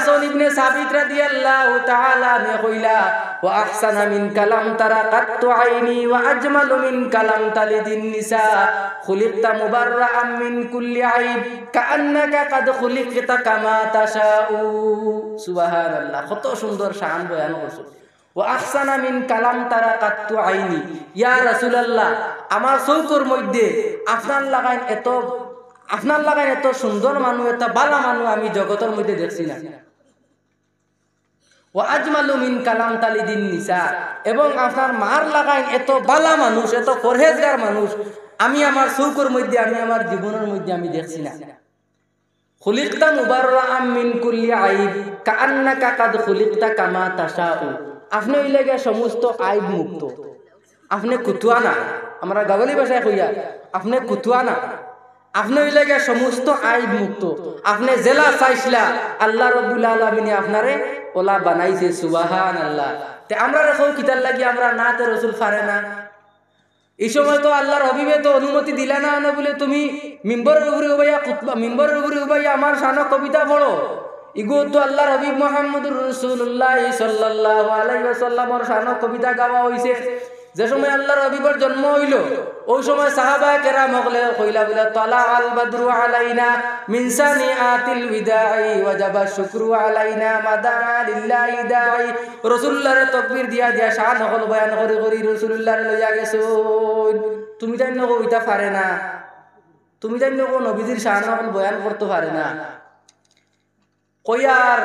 হাসান ইবনে সাবিত রাদিয়াল্লাহু তাআলা নে কইলা ওয়া আহসানা মিন কালাম তারা কাত্তু আইনি ওয়া আজমালু মিন কালাম তালিদিন নিসা খুলিকতা মুবাররাআম মিন কুল্লি আইব কাআন্নাকা কাদ খুলিকতা কামা তাশাউ। সুবহানাল্লাহ, কত সুন্দর শান বয়ান করছো। ওয়া আহসানা মিন কালাম তারা কাত্তু আইনি, ইয়া রাসূলুল্লাহ আমার চৌকর মধ্যে আপনার লাগান এত সুন্দর মানুষ, এত ভালো মানুষ আমি জগতের মধ্যে দেখছি না। ওয়া আজমালু মিন কালাম তালিদিন নিসা, এবং আপনার মার লাগাইন এত ভালো মানুষ, এত পরহেজগার মানুষ আমি আমার চৌকর মধ্যে, আমি আমার জীবনের মধ্যে আমি দেখছি না। খুলিকতা মুবাররাআম মিন কুল্লি আইব কাআন্নাকা কাদ খুলিকতা কামা তাশাউ, আপনি হইলে সমস্ত আইব মুক্ত, আপনি কুতুয়া না, আমরা গাওয়ালি ভাষায় কইয়া আপনি কুতুয়া না, আপনি হইলে সমস্ত আইব মুক্ত, আপনি জেলা চাইছিলা আল্লাহ রাব্বুল আলামিনে আপনারে ওলা বানাইছে। সুবহানাল্লাহ। তে আমরা রাখো কিতার লাগি আমরা নাতে রাসূল পারে না, এই সময় তো আল্লাহর হাবিবে তো অনুমতি দিলা না না বলে তুমি মিম্বরের উপরে উবাইয়া খুতবা, মিম্বরের উপরে উবাইয়া আমার শানা কবিতা পড়ো, ইগো তো আল্লাহর হাবিব মুহাম্মদুর রাসূলুল্লাহ সাল্লাল্লাহু আলাইহি ওয়াসাল্লামের শানা কবিতা গাওয়া হইছে। যে সময় আল্লাহর হাবিবের জন্ম হইল ওই সময় সাহাবায়ে কেরাম হলে কইলা বলে তালা আল বদরু আলাইনা মিন সানিআতিল বিদাই ওয়াজাবা শুকরু আলাইনা মাদা লিল্লাহি দাই। রাসূলুল্লাহর তাকবীর দিয়া দিয়া শান হল বয়ান করি করি রাসূলুল্লাহর লইয়া গেছো। তুমি জান না কইতা পারে না, তুমি জান না নবীজির শান হল বয়ান করতে পারে না। কইয়ার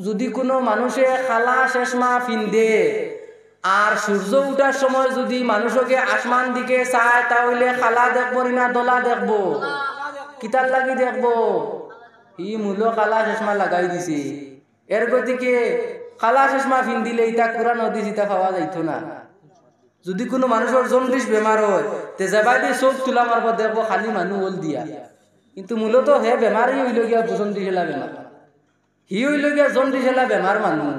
যদি কোনো মানুষে খালা শেষমা ফিন্দে আর সূর্য উঠার সময় যদি মানুষকে আসমান দিকে চায় তাহলে খালা দেখবো না দোলা দেখবো, কিতার লাগি দেখবো, ই মূল খালা চশমা লাগাই দিছে। এর গতিকে খালা চশমা ফিন্দিলে ইটা কুরআন হাদিস ইটা পাওয়া যাইত না। যদি কোনো মানুষের জন্ডিস বেমার হয় তে যাবাই দিয়ে চোখ তোলা মারব দেখবো খালি মানুষ হল দিয়া, কিন্তু মূলত হে বেমারই হইল গিয়া জন্ডিস হেলা বেমার, হি হইল গিয়া জন্ডিস হেলা বেমার মানুষ।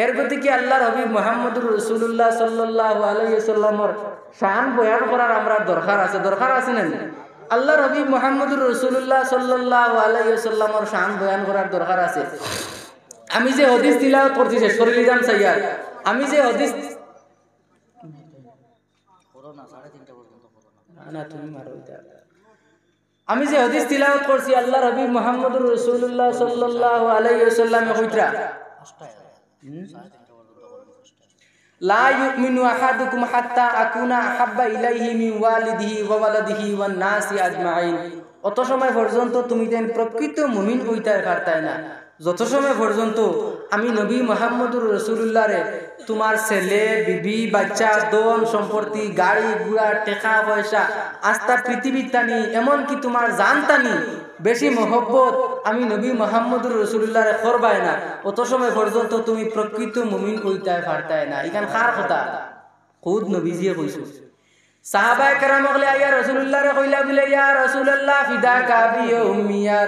এর গতিকে আল্লাহর হাবিব মুহাম্মদুর রাসূলুল্লাহ সাল্লাল্লাহু আলাইহি ওয়াসাল্লামের শান বয়ান করার আমরা দরকার আছে না? আল্লাহর হাবিব মুহাম্মদুর রাসূলুল্লাহ সাল্লাল্লাহু আলাইহি ওয়াসাল্লামের শান বয়ান করার দরকার আছে। আমি যে হাদিস তিলাওয়াত করতেছি শরীর জান সাইয়ার, আমি যে হাদিস আমি যে হাদিস তিলাওয়াত করছি আল্লাহর হাবিব মুহাম্মদুর রাসূলুল্লাহ সাল্লাল্লাহু আলাইহি ওয়াসাল্লামে কইরা লা ইউমিনু আহাদুকুম হাত্তা আকুনা আহাব্বা ইলাইহি মিন ওয়ালিদিহি ওয়া ওয়ালাদিহি ওয়ান নাসি আজমাইন। অত সময় পর্যন্ত তুমি যেন প্রকৃত মুমিন হইতে পারতাই না যত সময় পর্যন্ত আমি নবী মুহাম্মদুর রাসূলুল্লাহরে তোমার ছেলে বিবি বাচ্চা দন সম্পত্তি গাড়ি ঘোড়া টাকা পয়সা আস্থা পৃথিবীর টানি এমনকি তোমার জান টানি বেশি মহব্বত আমি নবী মুহাম্মদুর রাসূলুল্লাহরে করবাই না, অত সময় পর্যন্ত তুমি প্রকৃত মুমিন হইতে পারতাই না। এখান কার কথা? খুদ নবীজিয়ে কইছো। সাহাবায়ে কেরাম বলে ইয়া রাসূলুল্লাহরে কইলা বলে ইয়া রাসূলুল্লাহ ফিদাকা বি উম্মি ইয়া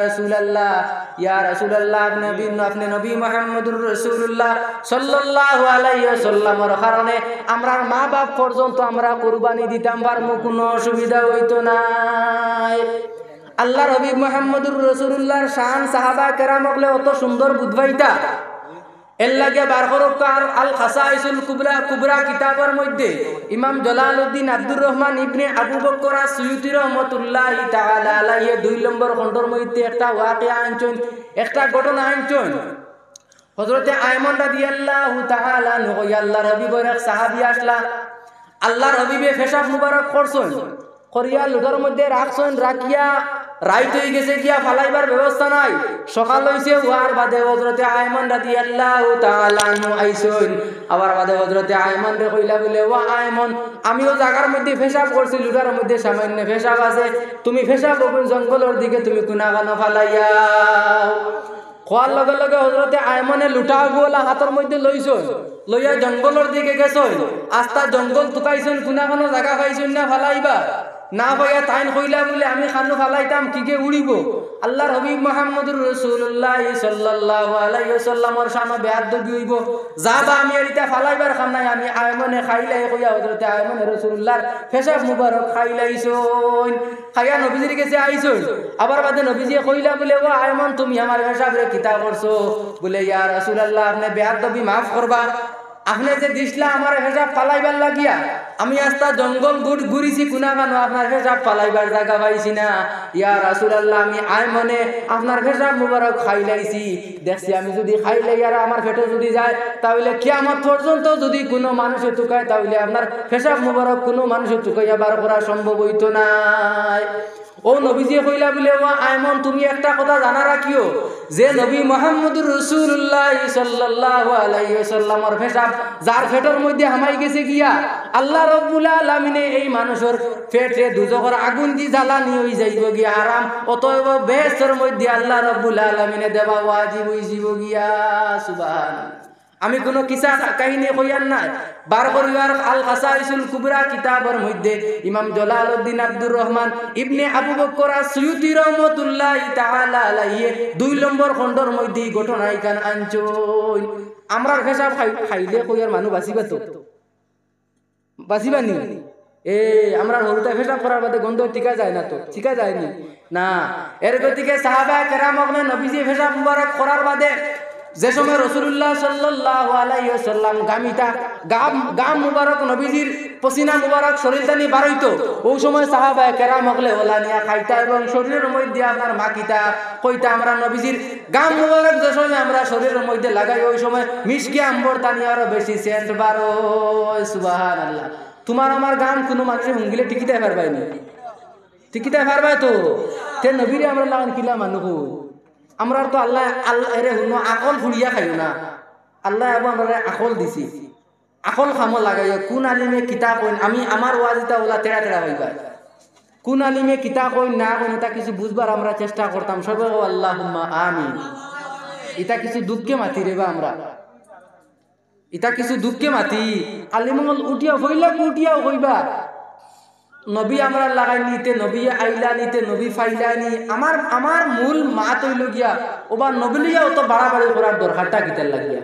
রাসূলুল্লাহ আপনি নবী মুহাম্মদুর রাসূলুল্লাহ সাল্লাল্লাহু আলাইহি ওয়াসাল্লামের কারণে আমরার মা বাপ পর্যন্ত আমরা কুরবানি দিতাম পারমু, কোনো অসুবিধা হইতো না। আল্লাহর হাবিব মুহাম্মদুর রাসূলুল্লাহর শান সাহাবায়ে কেরাম বলে অত সুন্দর বুঝবাইতা এর লাগে বারকরকার আল খাসাইসুল কুবরা কিতাবের মধ্যে ইমাম জালালউদ্দিন আব্দুর রহমান ইবনে আবু বকর আস-সুয়ুতি রাহমাতুল্লাহি তাআলা আলাইহি 2 নম্বর খণ্ডের মধ্যে একটা ওয়াকিয়া আনছেন, একটা ঘটনা আনছেন। হযরতে আয়মান রাদিয়াল্লাহু তাআলা নবী আল্লাহর হাবিবের এক সাহাবী আসলা, আল্লাহর হাবিবে পেশাব মুবারক করছেন, করিয়া লুটার মধ্যে রাখছেন, রাখিয়া রাইত হয়ে গেছে গিয়া ফালাইবার ব্যবস্থা নাই, সকাল হইছে ওয়ার বাদে হযরতে আয়মান রাদিয়াল্লাহু তাআলা আইছেন। আবার বাদে হযরতে আয়মান রে কইলা বলে ওয়া আয়মান আমিও জায়গার মধ্যে পেশাব করছি, লুটার মধ্যে সামান্য পেশাব আছে, তুমি পেশাব করবেন জঙ্গলের দিকে তুমি কুনাগানো ফালাইয়া। খোয়ার লগে লগে হযরতে আয়মানে লুটা গোলা হাতের মধ্যে লইছেন, লইয়া জঙ্গলের দিকে গেছেন, আস্তা জঙ্গল তুকাইছেন, কুনাগানো জায়গা পাইছেন না ফালাইবা, না ভাইয়া তাইন কইলা বলে আমি খানু ফালাইতাম কি কে উড়িব আল্লাহর হাবিব মুহাম্মদুর রাসূলুল্লাহ সাল্লাল্লাহু আলাইহি ওয়াসাল্লামর শানে বেয়াদবি হইব যাবা আমি এটা ফালাইবার খাম নাই আমি আয়মনে খাইলাই কইয়া হযরতে আয়মনে রাসূলুল্লাহর পেশাব মুবারক খাইলাইছইন খাইয়া নবীজির কাছে আইছইন আবার বাদে নবীজি কইলা বলে ও আয়মন তুমি আমার পেশাবরে কিতা করছো বলে ইয়া রাসূলুল্লাহ আপনি বেয়াদবি maaf করবা আপনি যে দিছলা আমার পেশাব ফালাইবার লাগিয়া আমি আস্তা জঙ্গল ঘুরিছি কুনা কানো আপনার পেশাব ফালাইবার জায়গা পাইছি না ইয়া রাসূলুল্লাহ আমি আয়মনে আপনার পেশাব মুবারক খাইলাইছি দেখছি আমি যদি খাইলাই আর আমার পেটে যদি যায় তাহলে কিয়ামত পর্যন্ত যদি কোনো মানুষে টুকায় তাহলে আপনার পেশাব মুবারক কোনো মানুষে টুকাইয়া বার করা সম্ভব হইতো না ও নবীজি কইলা বলে ও আয়মন তুমি একটা কথা জানা রাখিও যে নবী মুহাম্মদুর রাসূলুল্লাহ সাল্লাল্লাহু আলাইহি ওয়াসাল্লামের পেশাব যার পেটের মধ্যে হামাই গেছে গিয়া আল্লাহ রাব্বুল আলামিনে এই মানুষের পেটে দুজখের আগুন দি জ্বালানি হই যাইব গিয়া আরাম অতএব বেহেশতের মধ্যে আল্লাহ রাব্বুল আলামিনে দেওয়া ওয়াজিব হইব গিয়া সুবহানাল্লাহ আমি কোনো কিসা কাহিনী কইয়ার নাই বার করিবার আল কাসাইসুল কুবরা কিতাবের মধ্যে ইমাম জালালউদ্দিন আব্দুর রহমান ইবনে আবু বকর আস-সুয়ুতি রাহমাতুল্লাহি তাআলা আলাইহি 2 নম্বর খণ্ডের মধ্যে ঘটনা ইখান আনছই আমরার পেশাব খাইলে কইয়ার মানুষ বাঁচিবা তো বাঁচিবানি আমরা হরুতা পেশাব করার বাদে গন্ধ টিকা যায় না তো টিকা যায়নি না এর গতিকে সাহাবায়ে কেরাম নবীজি পেশাব মুবারক করার বাদে যে সময় রাসূলুল্লাহ সাল্লাল্লাহু আলাইহি ওয়াসাল্লাম গাম মুবারক নবীজির পসিনা মুবারক শরীর তানি বারইতো ওই সময় সাহাবায়ে কেরাম হকলে ওলানিয়া খাইতা এবং শরীরের মধ্যে আপনার মাকিতা কইতা আমরা নবীজির গাম মুবারক যে সময় আমরা শরীরের মধ্যে লাগাই ওই সময় মিশকি আম্বর তানি আরো বেশি সেন্ট বারোয় সুবহানাল্লাহ তোমার আমার গাম কোনো মানুষের হুঙ্গিলে টিকিতে পারবাই না টিকিতে পারবাই তো তে নবীরে আমরা লাগান কিলা মানুষ আমরা তো আল্লাহ এরে হুনো আকল ফুড়িয়া খাইও না আল্লাহ এবং আমরা আকল দিছি আকল খামো লাগাইও কোন আলিমে কিতা কইন আমি আমার ওয়াজিতা ওলা তেড়া তেড়া হইবা কোন আলিমে কিতা কইন না কইন এটা কিছু বুঝবার আমরা চেষ্টা করতাম সবে আল্লাহুম্মা আমিন এটা কিছু দুঃখে মাতি রেবা আমরা এটা কিছু দুঃখে মাতি আলিমল উঠিয়া হইবা নবী আমরা লাগাই নিতে নবী আইলা নিতে নবী ফাইলা নি আমার মূল মা তৈল গিয়া ওবা নবী লিয়া অত বাড়াবাড়ি করার দরকারটা কিতার লাগিয়া